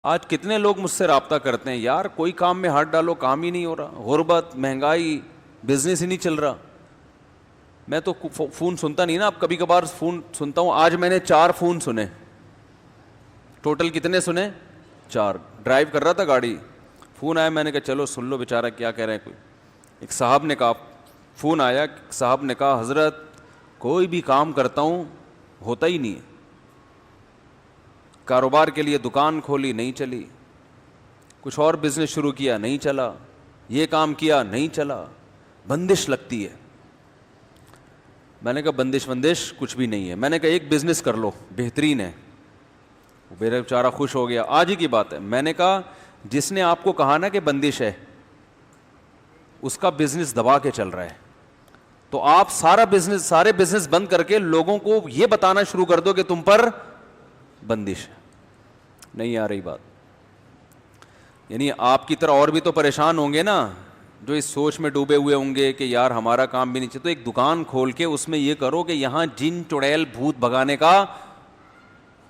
آج کتنے لوگ مجھ سے رابطہ کرتے ہیں، یار کوئی کام میں ہاتھ ڈالو کام ہی نہیں ہو رہا، غربت، مہنگائی، بزنس ہی نہیں چل رہا۔ میں تو فون سنتا نہیں نا، اب کبھی کبھار فون سنتا ہوں۔ آج میں نے 4 فون سنے، ٹوٹل کتنے سنے؟ 4۔ ڈرائیو کر رہا تھا گاڑی، فون آیا، میں نے کہا چلو سن لو بیچارہ کیا کہہ رہے ہیں۔ کوئی ایک صاحب نے کہا، فون آیا، صاحب نے کہا حضرت کوئی بھی کام کرتا ہوں ہوتا ہی نہیں ہے، کاروبار کے لیے دکان کھولی نہیں چلی، کچھ اور بزنس شروع کیا نہیں چلا، یہ کام کیا نہیں چلا، بندش لگتی ہے۔ میں نے کہا بندش کچھ بھی نہیں ہے، میں نے کہا ایک بزنس کر لو بہترین ہے۔ میرا بیچارہ خوش ہو گیا۔ آج ہی کی بات ہے، میں نے کہا جس نے آپ کو کہا نا کہ بندش ہے، اس کا بزنس دبا کے چل رہا ہے، تو آپ سارے بزنس بند کر کے لوگوں کو یہ بتانا شروع کر دو کہ تم پر بندش ہے۔ نہیں آ رہی بات؟ یعنی آپ کی طرح اور بھی تو پریشان ہوں گے نا، جو اس سوچ میں ڈوبے ہوئے ہوں گے کہ یار ہمارا کام بھی نہیں چاہیے۔ تو ایک دکان کھول کے اس میں یہ کرو کہ یہاں جن چڑیل بھوت بھگانے کا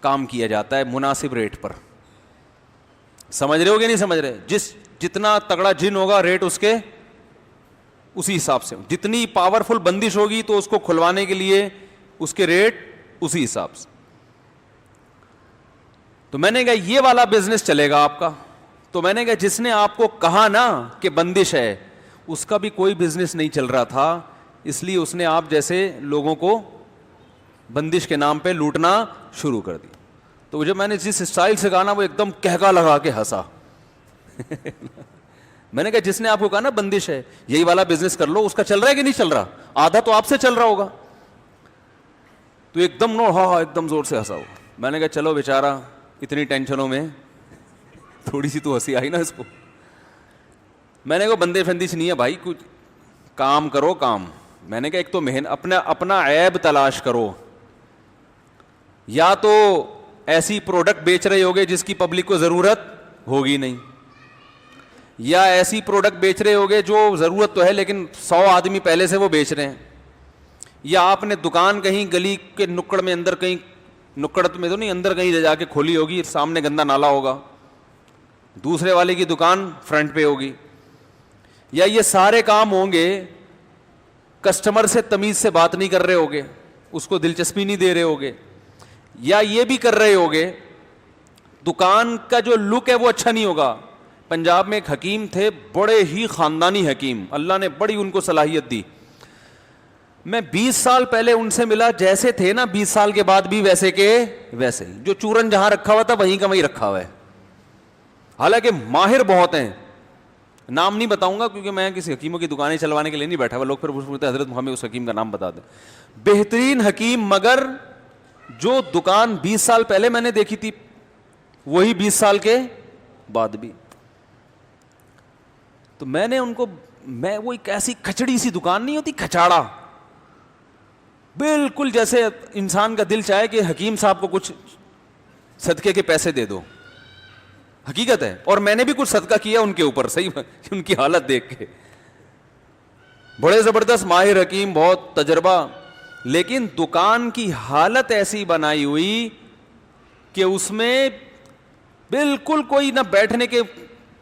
کام کیا جاتا ہے مناسب ریٹ پر۔ سمجھ رہے ہو کہ نہیں سمجھ رہے؟ جتنا تگڑا جن ہوگا ریٹ اس کے اسی حساب سے، جتنی پاورفل بندش ہوگی تو اس کو کھلوانے کے لیے اس کے ریٹ اسی حساب سے۔ تو میں نے کہا یہ والا بزنس چلے گا آپ کا۔ تو میں نے کہا جس نے آپ کو کہا نا کہ بندش ہے، اس کا بھی کوئی بزنس نہیں چل رہا تھا، اس لیے اس نے آپ جیسے لوگوں کو بندش کے نام پہ لوٹنا شروع کر دی۔ تو جب میں نے جس اسٹائل سے کہا نا، وہ ایک دم کہکا لگا کے ہنسا۔ میں نے کہا جس نے آپ کو کہا نا بندش ہے، یہی والا بزنس کر لو، اس کا چل رہا ہے کہ نہیں چل رہا؟ آدھا تو آپ سے چل رہا ہوگا۔ تو ایک دم ایک دم زور سے ہنسا ہو۔ میں نے کہا چلو بیچارہ اتنی ٹینشنوں میں تھوڑی سی تو ہنسی آئی نا اس کو۔ میں نے کہا بندے فندش نہیں ہے بھائی، کچھ کام کرو کام۔ میں نے کہا ایک تو اپنا عیب تلاش کرو، یا تو ایسی پروڈکٹ بیچ رہے ہوگے جس کی پبلک کو ضرورت ہوگی نہیں، یا ایسی پروڈکٹ بیچ رہے ہوگے جو ضرورت تو ہے لیکن 100 آدمی پہلے سے وہ بیچ رہے ہیں، یا آپ نے دکان کہیں گلی کے نکڑ میں اندر کہیں، نکڑ میں تو نہیں، اندر کہیں جا کے کھولی ہوگی، سامنے گندا نالا ہوگا، دوسرے والے کی دکان فرنٹ پہ ہوگی۔ یا یہ سارے کام ہوں گے، کسٹمر سے تمیز سے بات نہیں کر رہے ہوگے، اس کو دلچسپی نہیں دے رہے ہوگے، یا یہ بھی کر رہے ہوگے دکان کا جو لک ہے وہ اچھا نہیں ہوگا۔ پنجاب میں ایک حکیم تھے، بڑے ہی خاندانی حکیم، اللہ نے بڑی ان کو صلاحیت دی۔ میں 20 سال پہلے ان سے ملا، جیسے تھے نا 20 سال کے بعد بھی ویسے کے ویسے، جو چورن جہاں رکھا ہوا تھا وہیں کا وہیں رکھا ہوا ہے۔ حالانکہ ماہر بہت ہیں، نام نہیں بتاؤں گا کیونکہ میں کسی حکیموں کی دکانیں چلوانے کے لیے نہیں بیٹھا ہوا، لوگ پھر پوچھتے ہیں حضرت ہمیں اس حکیم کا نام بتا دیں۔ بہترین حکیم، مگر جو دکان 20 سال پہلے میں نے دیکھی تھی وہی 20 سال کے بعد بھی۔ تو میں نے ان کو، وہ ایک ایسی کھچڑی سی دکان نہیں ہوتی، کھچاڑا، بالکل جیسے انسان کا دل چاہے کہ حکیم صاحب کو کچھ صدقے کے پیسے دے دو، حقیقت ہے۔ اور میں نے بھی کچھ صدقہ کیا ان کے اوپر، صحیح ان کی حالت دیکھ کے۔ بڑے زبردست ماہر حکیم، بہت تجربہ، لیکن دکان کی حالت ایسی بنائی ہوئی کہ اس میں بالکل کوئی نہ بیٹھنے کے،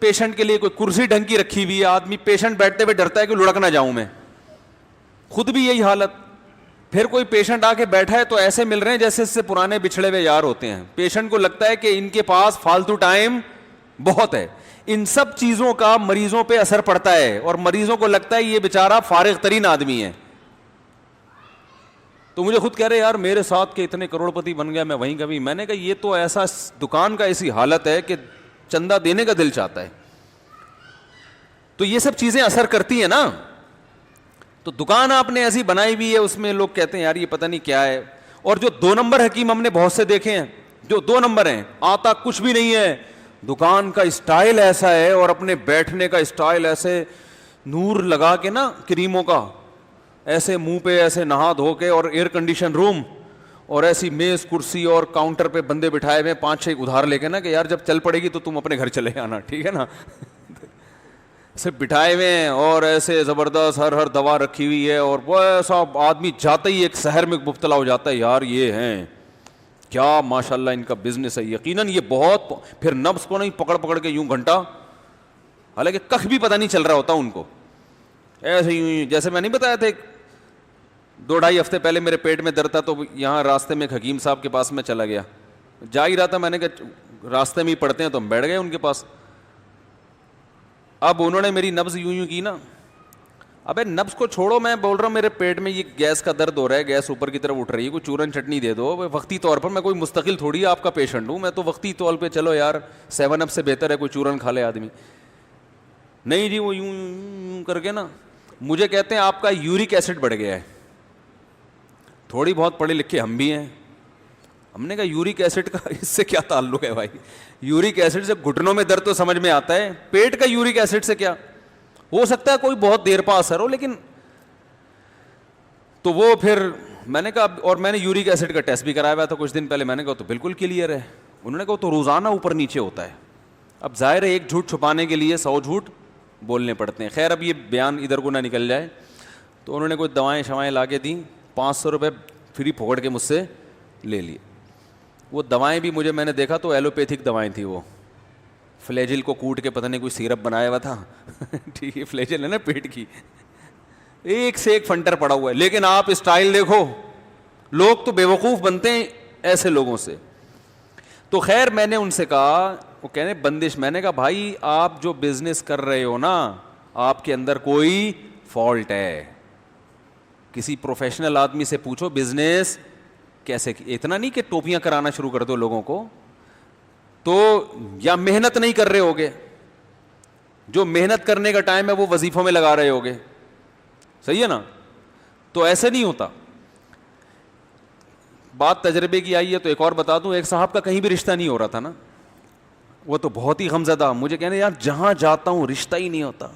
پیشنٹ کے لیے کوئی کرسی ڈھنگ کی رکھی ہوئی ہے، آدمی پیشنٹ بیٹھتے ہوئے ڈرتا ہے کہ لڑک نہ جاؤں میں، خود بھی یہی حالت۔ پھر کوئی پیشنٹ آ کے بیٹھا ہے تو ایسے مل رہے ہیں جیسے اس سے پرانے بچھڑے ہوئے یار ہوتے ہیں، پیشنٹ کو لگتا ہے کہ ان کے پاس فالتو ٹائم بہت ہے۔ ان سب چیزوں کا مریضوں پہ اثر پڑتا ہے، اور مریضوں کو لگتا ہے یہ بیچارہ فارغ ترین آدمی ہے۔ تو مجھے خود کہہ رہے یار میرے ساتھ کے اتنے کروڑ پتی بن گیا، میں وہیں کبھی، میں نے کہا یہ تو ایسا دکان کا ایسی حالت ہے کہ چندہ دینے کا دل چاہتا ہے۔ تو یہ سب چیزیں اثر کرتی ہیں نا۔ تو دکان آپ نے ایسی بنائی ہوئی ہے، اس میں لوگ کہتے ہیں یار یہ پتہ نہیں کیا ہے۔ اور جو 2 نمبر حکیم ہم نے بہت سے دیکھے ہیں، جو 2 نمبر ہیں، آتا کچھ بھی نہیں ہے، دکان کا اسٹائل ایسا ہے اور اپنے بیٹھنے کا اسٹائل ایسے، نور لگا کے نا کریموں کا، ایسے منہ پہ ایسے نہا دھو کے، اور ایئر کنڈیشن روم، اور ایسی میز کرسی اور کاؤنٹر پہ بندے بٹھائے ہوئے 5-6 ادھار لے کے نا کہ یار جب چل پڑے گی تو تم اپنے گھر چلے آنا، ٹھیک ہے نا، سے بٹھائے ہوئے ہیں، اور ایسے زبردست ہر دوا رکھی ہوئی ہے، اور وہ ایسا آدمی جاتے ہی ایک سحر میں مبتلا ہو جاتا ہے، یار یہ ہیں کیا ماشاءاللہ ان کا بزنس ہے, یقیناً یہ بہت, پھر نفس کو نہیں پکڑ پکڑ کے یوں گھنٹہ, حالانکہ کخ بھی پتہ نہیں چل رہا ہوتا ان کو, ایسے ہی جیسے میں نہیں بتایا تھا 2-2.5 ہفتے پہلے میرے پیٹ میں درد تھا, تو یہاں راستے میں ایک حکیم صاحب کے پاس میں چلا گیا, جا ہی رہا تھا, میں نے کہا راستے میں ہی پڑتے ہیں, تو ہم بیٹھ گئے ان کے پاس. اب انہوں نے میری نبض یوں کی نا, ابے نبض کو چھوڑو, میں بول رہا ہوں میرے پیٹ میں یہ گیس کا درد ہو رہا ہے, گیس اوپر کی طرف اٹھ رہی ہے, کوئی چورن چٹنی دے دو وقتی طور پر, میں کوئی مستقل تھوڑی آپ کا پیشنٹ ہوں, میں تو وقتی طور پہ چلو یار 7 اپ سے بہتر ہے کوئی چورن کھا لے آدمی. نہیں جی, وہ یوں کر کے نا مجھے کہتے ہیں آپ کا یورک ایسڈ بڑھ گیا ہے. تھوڑی بہت پڑھے لکھے ہم بھی ہیں. ہم نے کہا یورک ایسڈ کا اس سے کیا تعلق ہے بھائی, یورک ایسڈ سے گھٹنوں میں درد تو سمجھ میں آتا ہے, پیٹ کا یورک ایسڈ سے کیا ہو سکتا ہے, کوئی بہت دیر پا اثر ہو, لیکن تو وہ پھر میں نے کہا, اور میں نے یورک ایسڈ کا ٹیسٹ بھی کرایا ہوا تھا کچھ دن پہلے, میں نے کہا تو بالکل کلیئر ہے. انہوں نے کہا تو روزانہ اوپر نیچے ہوتا ہے. اب ظاہر ہے ایک جھوٹ چھپانے کے لیے 100 جھوٹ بولنے پڑتے ہیں. خیر اب یہ بیان ادھر کو نہ نکل جائے, تو انہوں نے کوئی دوائیں شوائیں لا کے دیں, 500 روپے فری پھوڑ کے مجھ سے لے لیے. وہ دوائیں بھی مجھے, میں نے دیکھا تو ایلوپیتھک دوائیں تھیں, وہ فلیجل کو کوٹ کے پتہ نہیں کوئی سیرپ بنایا ہوا تھا ٹھیک ہے, فلیجل ہے نا پیٹ کی, ایک سے ایک فنٹر پڑا ہوا ہے. لیکن آپ اسٹائل دیکھو, لوگ تو بیوقوف بنتے ہیں ایسے لوگوں سے. تو خیر میں نے ان سے کہا, وہ کہنے بندش, میں نے کہا بھائی آپ جو بزنس کر رہے ہو نا, آپ کے اندر کوئی فالٹ ہے. کسی پروفیشنل آدمی سے پوچھو بزنس کیسے, اتنا نہیں کہ ٹوپیاں کرانا شروع کر دو لوگوں کو, تو یا محنت نہیں کر رہے ہوگے, جو محنت کرنے کا ٹائم ہے وہ وظیفوں میں لگا رہے ہوگے, صحیح ہے نا, تو ایسے نہیں ہوتا. بات تجربے کی آئی ہے تو ایک اور بتا دوں, ایک صاحب کا کہیں بھی رشتہ نہیں ہو رہا تھا نا, وہ تو بہت ہی غمزدہ, مجھے کہنے یار جہاں جاتا ہوں رشتہ ہی نہیں ہوتا.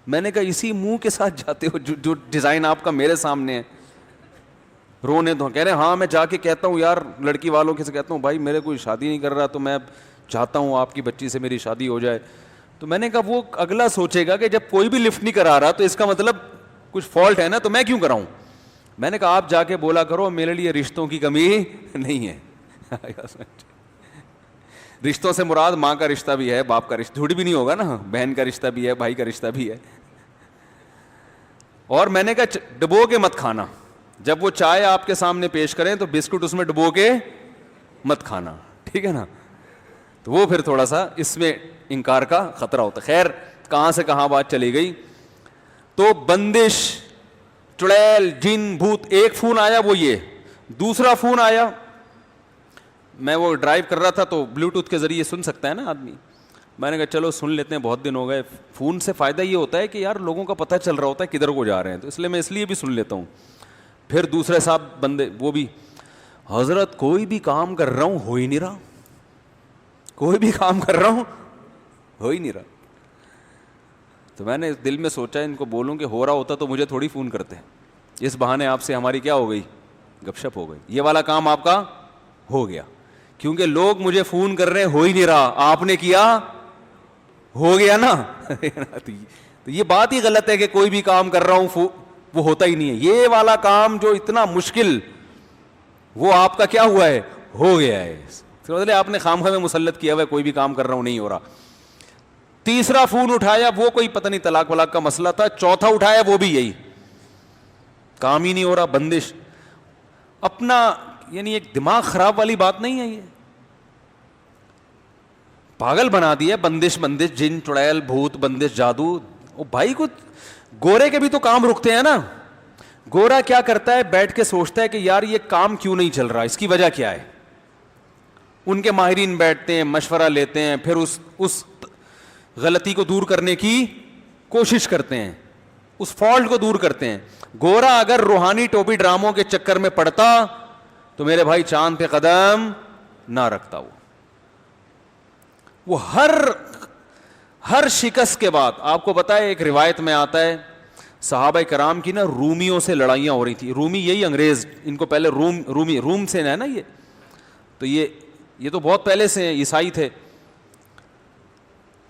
میں نے کہا اسی منہ کے ساتھ جاتے ہو جو ڈیزائن آپ کا میرے سامنے ہے, رونے دو. کہہ رہے ہاں میں جا کے کہتا ہوں یار لڑکی والوں کے سے کہتا ہوں بھائی میرے کوئی شادی نہیں کر رہا, تو میں چاہتا ہوں آپ کی بچی سے میری شادی ہو جائے. تو میں نے کہا وہ اگلا سوچے گا کہ جب کوئی بھی لفٹ نہیں کرا رہا تو اس کا مطلب کچھ فالٹ ہے نا, تو میں کیوں کراؤں. میں نے کہا آپ جا کے بولا کرو میرے لیے رشتوں کی کمی نہیں ہے. رشتوں سے مراد ماں کا رشتہ بھی ہے, باپ کا رشتہ, جھوٹ بھی نہیں ہوگا نا, بہن کا رشتہ بھی ہے, بھائی کا رشتہ بھی ہے. اور میں نے کہا ڈبو کے مت کھانا, جب وہ چائے آپ کے سامنے پیش کریں تو بسکٹ اس میں ڈبو کے مت کھانا, ٹھیک ہے نا. تو وہ پھر تھوڑا سا اس میں انکار کا خطرہ ہوتا. خیر کہاں سے کہاں بات چلی گئی. تو بندش, چڑیل, جن, بھوت, ایک فون آیا وہ یہ, دوسرا فون آیا, میں وہ ڈرائیو کر رہا تھا تو بلوٹوتھ کے ذریعے سن سکتا ہے نا آدمی. میں نے کہا چلو سن لیتے ہیں, بہت دن ہو گئے. فون سے فائدہ یہ ہوتا ہے کہ یار لوگوں کا پتہ چل رہا ہوتا ہے کدھر کو جا رہے ہیں, تو اس لیے میں اس لیے بھی سن لیتا ہوں. پھر دوسرے صاحب بندے, وہ بھی حضرت کوئی بھی کام کر رہا ہوں ہو ہی نہیں رہا, کوئی بھی کام کر رہا ہوں ہو ہی نہیں رہا. تو میں نے دل میں سوچا ان کو بولوں کہ ہو رہا ہوتا تو مجھے تھوڑی فون کرتے, اس بہانے آپ سے ہماری کیا ہو گئی, گپ شپ ہو گئی. یہ والا کام آپ کا ہو گیا, کیونکہ لوگ مجھے فون کر رہے ہیں ہو ہی نہیں رہا, آپ نے کیا ہو گیا نا. تو یہ بات ہی غلط ہے کہ کوئی بھی کام کر رہا ہوں وہ ہوتا ہی نہیں ہے. یہ والا کام جو اتنا مشکل, وہ آپ کا کیا ہوا ہے, ہو گیا ہے. مطلب آپ نے خامخواہ میں مسلط کیا ہوا ہے, کوئی بھی کام کر رہا ہوں نہیں ہو رہا. تیسرا فون اٹھایا, وہ کوئی پتہ نہیں طلاق ولاق کا مسئلہ تھا. چوتھا اٹھایا, وہ بھی یہی, کام ہی نہیں ہو رہا. بندش اپنا, یعنی ایک دماغ خراب والی بات نہیں ہے, یہ پاگل بنا دیا. بندش بندش, جن, چڑیل, بھوت, بندش, جادو. او بھائی کو گورے کے بھی تو کام رکتے ہیں نا. گورا کیا کرتا ہے, بیٹھ کے سوچتا ہے کہ یار یہ کام کیوں نہیں چل رہا, اس کی وجہ کیا ہے. ان کے ماہرین بیٹھتے ہیں, مشورہ لیتے ہیں, پھر اس غلطی کو دور کرنے کی کوشش کرتے ہیں, اس فالٹ کو دور کرتے ہیں. گورا اگر روحانی ٹوپی ڈراموں کے چکر میں پڑتا تو میرے بھائی چاند پہ قدم نہ رکھتا. وہ ہر شکست کے بعد, آپ کو پتا ہے ایک روایت میں آتا ہے صحابہ کرام کی نا رومیوں سے لڑائیاں ہو رہی تھی. رومی یہی انگریز, ان کو پہلے روم سے ہے نا یہ, تو یہ تو بہت پہلے سے عیسائی تھے.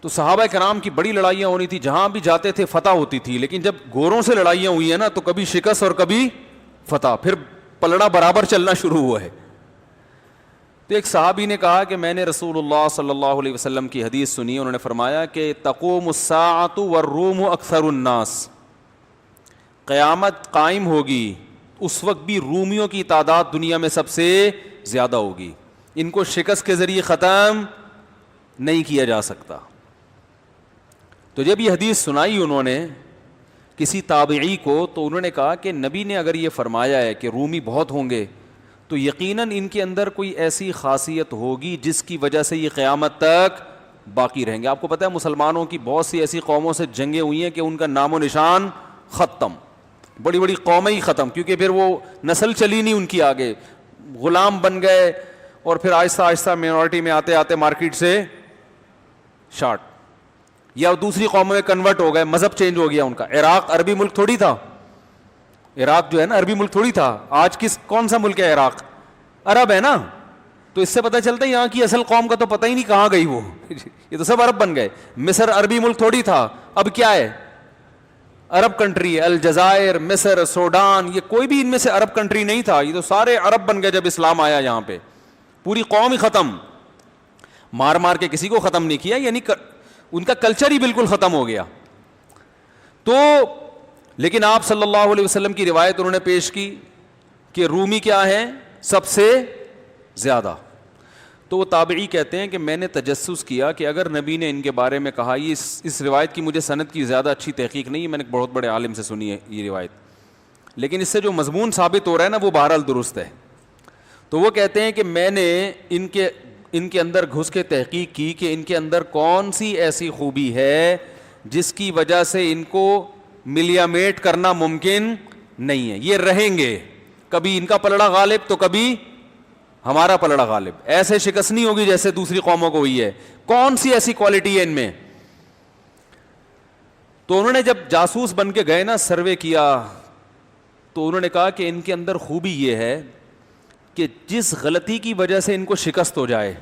تو صحابہ کرام کی بڑی لڑائیاں ہو رہی تھی, جہاں بھی جاتے تھے فتح ہوتی تھی. لیکن جب گوروں سے لڑائیاں ہوئی ہیں نا تو کبھی شکست اور کبھی فتح, پھر پلڑا برابر چلنا شروع ہوا ہے. تو ایک صحابی نے کہا کہ میں نے رسول اللہ صلی اللہ علیہ وسلم کی حدیث سنی, انہوں نے فرمایا کہ تقوم الساعۃ والروم اکثر الناس, قیامت قائم ہوگی اس وقت بھی رومیوں کی تعداد دنیا میں سب سے زیادہ ہوگی, ان کو شکست کے ذریعے ختم نہیں کیا جا سکتا. تو جب یہ حدیث سنائی انہوں نے کسی تابعی کو, تو انہوں نے کہا کہ نبی نے اگر یہ فرمایا ہے کہ رومی بہت ہوں گے تو یقیناً ان کے اندر کوئی ایسی خاصیت ہوگی جس کی وجہ سے یہ قیامت تک باقی رہیں گے. آپ کو پتہ ہے مسلمانوں کی بہت سی ایسی قوموں سے جنگیں ہوئی ہیں کہ ان کا نام و نشان ختم, بڑی بڑی قومیں ہی ختم, کیونکہ پھر وہ نسل چلی نہیں ان کی آگے, غلام بن گئے اور پھر آہستہ آہستہ مینورٹی میں آتے آتے مارکیٹ سے شارٹ, یا دوسری قوموں میں کنورٹ ہو گئے, مذہب چینج ہو گیا ان کا. عراق عربی ملک تھوڑی تھا, عراق جو ہے نا عربی ملک تھوڑی تھا. آج کون سا ملک ہے عراق؟ عرب ہے نا. تو اس سے پتہ چلتا ہے یہاں کی اصل قوم کا تو پتہ ہی نہیں کہاں گئی وہ, یہ تو سب عرب بن گئے. مصر عربی ملک تھوڑی تھا, اب کیا ہے؟ عرب کنٹری ہے. الجزائر, مصر, سوڈان, یہ کوئی بھی ان میں سے عرب کنٹری نہیں تھا, یہ تو سارے عرب بن گئے جب اسلام آیا یہاں پہ. پوری قوم ہی ختم, مار مار کے کسی کو ختم نہیں کیا, یعنی ان کا کلچر ہی بالکل ختم ہو گیا. تو لیکن آپ صلی اللہ علیہ وسلم کی روایت انہوں نے پیش کی کہ رومی کیا ہیں؟ سب سے زیادہ. تو وہ تابعی کہتے ہیں کہ میں نے تجسس کیا کہ اگر نبی نے ان کے بارے میں کہا, یہ اس روایت کی مجھے سند کی زیادہ اچھی تحقیق نہیں ہے, میں نے بہت بڑے عالم سے سنی ہے یہ روایت, لیکن اس سے جو مضمون ثابت ہو رہا ہے نا وہ بہرحال درست ہے. تو وہ کہتے ہیں کہ میں نے ان کے اندر گھس کے تحقیق کی کہ ان کے اندر کون سی ایسی خوبی ہے جس کی وجہ سے ان کو ملیامیٹ کرنا ممکن نہیں ہے. یہ رہیں گے, کبھی ان کا پلڑا غالب تو کبھی ہمارا پلڑا غالب, ایسے شکست نہیں ہوگی جیسے دوسری قوموں کو ہوئی ہے. کون سی ایسی کوالٹی ہے ان میں؟ تو انہوں نے جب جاسوس بن کے گئے نا, سروے کیا, تو انہوں نے کہا کہ ان کے اندر خوبی یہ ہے کہ جس غلطی کی وجہ سے ان کو شکست ہو جائے,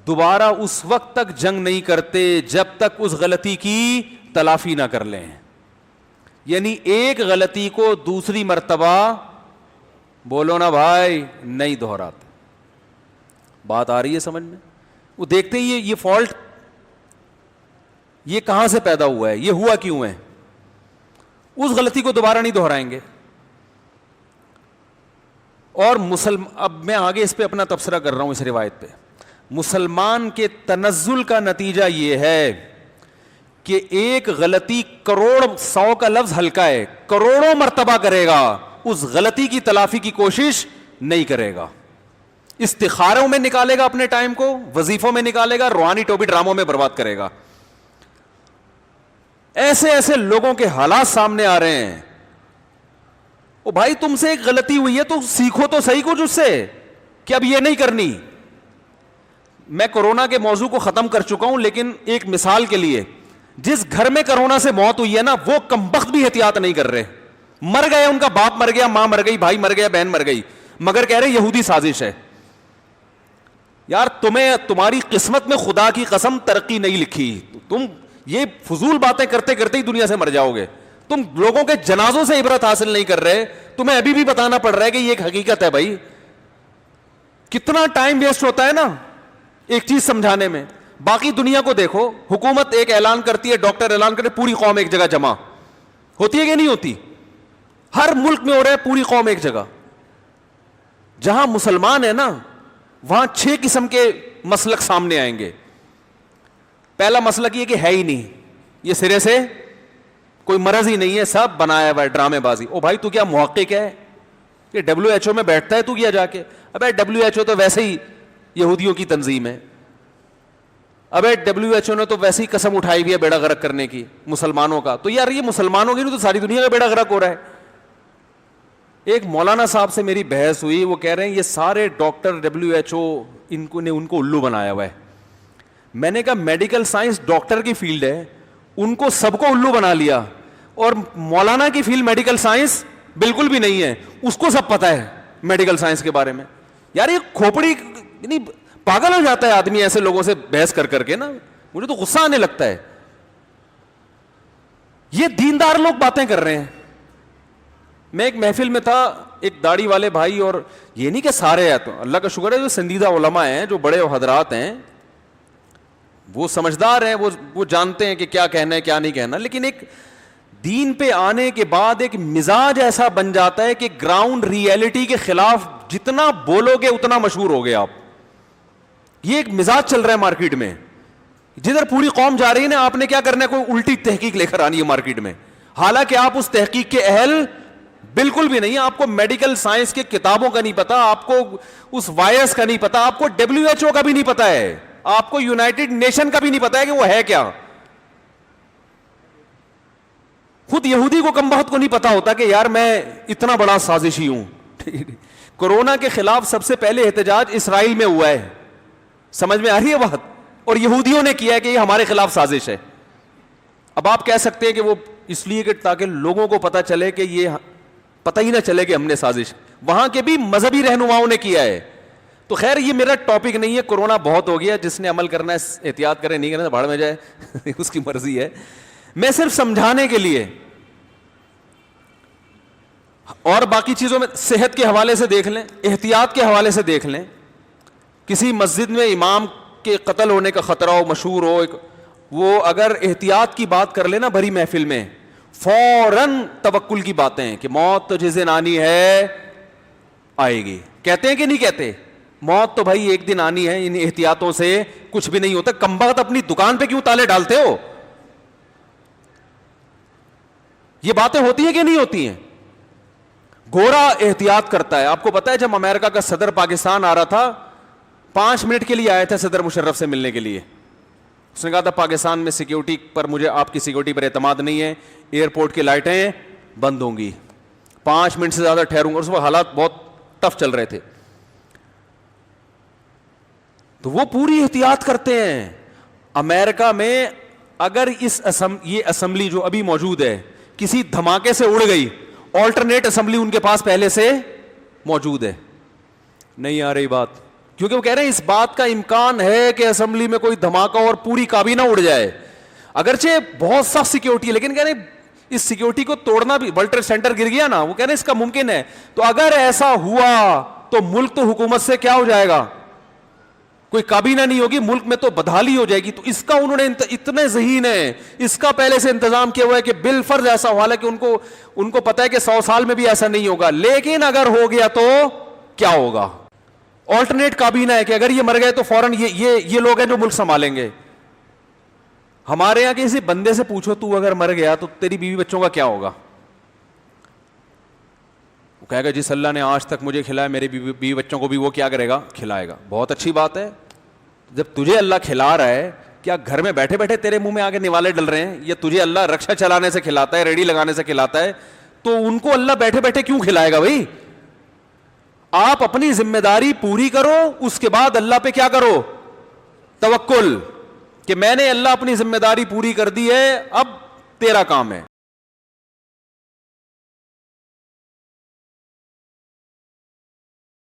دوبارہ اس وقت تک جنگ نہیں کرتے جب تک اس غلطی کی تلافی نہ کر لیں. یعنی ایک غلطی کو دوسری مرتبہ, بولو نا بھائی, نہیں دہراتے. بات آ رہی ہے سمجھ میں؟ وہ دیکھتے ہیں یہ فالٹ یہ کہاں سے پیدا ہوا ہے, یہ ہوا کیوں ہے, اس غلطی کو دوبارہ نہیں دہرائیں گے. اور اب میں آگے اس پہ اپنا تبصرہ کر رہا ہوں اس روایت پہ. مسلمان کے تنزل کا نتیجہ یہ ہے کہ ایک غلطی کروڑ, 100 کا لفظ ہلکا ہے, کروڑوں مرتبہ کرے گا, اس غلطی کی تلافی کی کوشش نہیں کرے گا. استخاروں میں نکالے گا اپنے ٹائم کو, وظیفوں میں نکالے گا, روحانی ٹوپی ڈراموں میں برباد کرے گا. ایسے ایسے لوگوں کے حالات سامنے آ رہے ہیں. او بھائی تم سے ایک غلطی ہوئی ہے تو سیکھو تو صحیح کچھ اس سے کہ اب یہ نہیں کرنی. میں کورونا کے موضوع کو ختم کر چکا ہوں, لیکن ایک مثال کے لیے, جس گھر میں کورونا سے موت ہوئی ہے نا, وہ کمبخت بھی احتیاط نہیں کر رہے. مر گئے, ان کا باپ مر گیا, ماں مر گئی, بھائی مر گیا, بہن مر گئی, مگر کہہ رہے یہودی سازش ہے. یار تمہاری قسمت میں خدا کی قسم ترقی نہیں لکھی, تم یہ فضول باتیں کرتے کرتے ہی دنیا سے مر جاؤ گے. تم لوگوں کے جنازوں سے عبرت حاصل نہیں کر رہے, تمہیں ابھی بھی بتانا پڑ رہا ہے کہ یہ ایک حقیقت ہے. بھائی کتنا ٹائم ویسٹ ہوتا ہے نا ایک چیز سمجھانے میں. باقی دنیا کو دیکھو, حکومت ایک اعلان کرتی ہے, ڈاکٹر اعلان کرتے, پوری قوم ایک جگہ جمع ہوتی ہے کہ نہیں ہوتی؟ ہر ملک میں ہو رہا ہے, پوری قوم ایک جگہ. جہاں مسلمان ہے نا وہاں 6 قسم کے مسلک سامنے آئیں گے. پہلا مسلک یہ کہ ہے ہی نہیں, یہ سرے سے کوئی مرض ہی نہیں ہے, سب بنایا ہوا ہے, ڈرامے بازی. او بھائی تو کیا محقق ہے کہ WHO میں بیٹھتا ہے تو کیا جا کے؟ ابے WHO تو ویسے ہی یہودیوں کی تنظیم ہے. ابے WHO نے تو ویسے ہی قسم اٹھائی ہوئی ہے بیڑا غرق کرنے کی مسلمانوں کا. تو یار یہ مسلمانوں کی نہیں تو ساری دنیا کا بیڑا غرق ہو رہا ہے. ایک مولانا صاحب سے میری بحث ہوئی, وہ کہہ رہے ہیں یہ سارے ڈاکٹر WHO ان کو الو بنایا ہوا ہے. میں نے کہا میڈیکل سائنس ڈاکٹر کی فیلڈ ہے, ان کو سب کو الو بنا لیا, اور مولانا کی فیلڈ میڈیکل سائنس بالکل بھی نہیں ہے, اس کو سب پتا ہے میڈیکل سائنس کے بارے میں. یار یہ کھوپڑی یعنی پاگل ہو جاتا ہے آدمی ایسے لوگوں سے بحث کر کر کے نا, مجھے تو غصہ آنے لگتا ہے. یہ دیندار لوگ باتیں کر رہے ہیں. میں ایک محفل میں تھا, ایک داڑھی والے بھائی, اور یہ نہیں کہ سارے ہیں, تو اللہ کا شکر ہے جو سندیدہ علماء ہیں, جو بڑے حضرات ہیں, وہ سمجھدار ہیں, وہ جانتے ہیں کہ کیا کہنا ہے کیا نہیں کہنا, لیکن ایک دین پہ آنے کے بعد ایک مزاج ایسا بن جاتا ہے کہ گراؤنڈ ریئلٹی کے خلاف جتنا بولو گے اتنا مشہور ہو گے آپ. یہ ایک مزاج چل رہا ہے مارکیٹ میں, جدھر پوری قوم جا رہی ہے نا, آپ نے کیا کرنا ہے, کوئی الٹی تحقیق لے کر آنی ہے مارکیٹ میں, حالانکہ آپ اس تحقیق کے اہل بالکل بھی نہیں. آپ کو میڈیکل سائنس کے کتابوں کا نہیں پتا, آپ کو اس وائرس کا نہیں پتا, آپ کو WHO کا بھی نہیں پتا ہے, آپ کو یونائٹڈ نیشن کا بھی نہیں پتا ہے کہ وہ ہے کیا. خود یہودی کو کم بہت کو نہیں پتا ہوتا کہ یار میں اتنا بڑا سازشی ہوں. کورونا کے خلاف سب سے پہلے احتجاج اسرائیل میں ہوا ہے, سمجھ میں آ رہی ہے بات, اور یہودیوں نے کیا ہے کہ یہ ہمارے خلاف سازش ہے. اب آپ کہہ سکتے ہیں کہ وہ اس لیے کہ تاکہ لوگوں کو پتا چلے کہ یہ پتہ ہی نہ چلے کہ ہم نے سازش, وہاں کے بھی مذہبی رہنماؤں نے کیا ہے. تو خیر یہ میرا ٹاپک نہیں ہے, کورونا بہت ہو گیا, جس نے عمل کرنا ہے احتیاط کرے, نہیں کرنا بھاڑ میں جائے, اس کی مرضی ہے. میں صرف سمجھانے کے لیے, اور باقی چیزوں میں صحت کے حوالے سے دیکھ لیں, احتیاط کے حوالے سے دیکھ لیں. کسی مسجد میں امام کے قتل ہونے کا خطرہ ہو, مشہور ہو, وہ اگر احتیاط کی بات کر لینا بھری محفل میں, فوراً توکل کی باتیں ہیں کہ موت تو جس دن آنی ہے آئے گی. کہتے ہیں کہ نہیں کہتے, موت تو بھائی ایک دن آنی ہے, ان احتیاطوں سے کچھ بھی نہیں ہوتا. کمبخت اپنی دکان پہ کیوں تالے ڈالتے ہو؟ یہ باتیں ہوتی ہیں کہ نہیں ہوتی ہیں؟ گورا احتیاط کرتا ہے. آپ کو پتا ہے جب امریکہ کا صدر پاکستان آ رہا تھا, 5 منٹ کے لیے آیا تھا صدر مشرف سے ملنے کے لیے, اس نے کہا تھا پاکستان میں سیکیورٹی پر, مجھے آپ کی سیکیورٹی پر اعتماد نہیں ہے, ایئرپورٹ کی لائٹیں بند ہوں گی, 5 منٹ سے زیادہ ٹھہروں گا. اس وقت حالات بہت ٹف چل رہے تھے, تو وہ پوری احتیاط کرتے ہیں. امریکہ میں اگر یہ اسمبلی جو ابھی موجود ہے کسی دھماکے سے اڑ گئی, آلٹرنیٹ اسمبلی ان کے پاس پہلے سے موجود ہے. نہیں آ رہی بات, کیونکہ وہ کہہ رہے ہیں اس بات کا امکان ہے کہ اسمبلی میں کوئی دھماکہ اور پوری کابینہ اڑ جائے, اگرچہ بہت سخت سیکیورٹی ہے, لیکن کہہ رہے ہیں اس سیکیورٹی کو توڑنا بھی, ورلڈ ٹریڈ سینٹر گر گیا نا, وہ کہہ رہے ہیں اس کا ممکن ہے. تو اگر ایسا ہوا تو ملک تو حکومت سے کیا ہو جائے گا, کوئی کابینہ نہیں ہوگی, ملک میں تو بدحالی ہو جائے گی. تو اس کا انہوں نے اتنے ذہین ہیں, اس کا پہلے سے انتظام کیا ہوا ہے کہ بالفرض ایسا ہوا ہے کہ ان کو پتا ہے کہ 100 سال میں بھی ایسا نہیں ہوگا, لیکن اگر ہو گیا تو کیا ہوگا. آلٹرنیٹ کابینہ ہے کہ اگر یہ مر گئے تو فوراً یہ لوگ ہیں جو ملک سنبھالیں گے. ہمارے یہاں کسی بندے سے پوچھو تو اگر مر گیا تو تیری بیوی بچوں کا کیا ہوگا, وہ کہے گا جس اللہ نے آج تک مجھے کھلایا میرے بیوی بچوں کو بھی وہ کیا کرے گا, کھلائے گا. بہت اچھی بات ہے, جب تجھے اللہ کھلا رہا ہے, کیا گھر میں بیٹھے بیٹھے تیرے منہ میں آگے نوالے ڈل رہے ہیں, یا تجھے اللہ رکشا چلانے سے کھلاتا ہے, ریڑھی لگانے سے کھلاتا ہے, تو ان کو اللہ بیٹھے بیٹھے کیوں کھلائے گا بھائی. آپ اپنی ذمہ داری پوری کرو, اس کے بعد اللہ پہ کیا کرو, توکل, کہ میں نے اللہ اپنی ذمہ داری پوری کر دی ہے, اب تیرا کام ہے.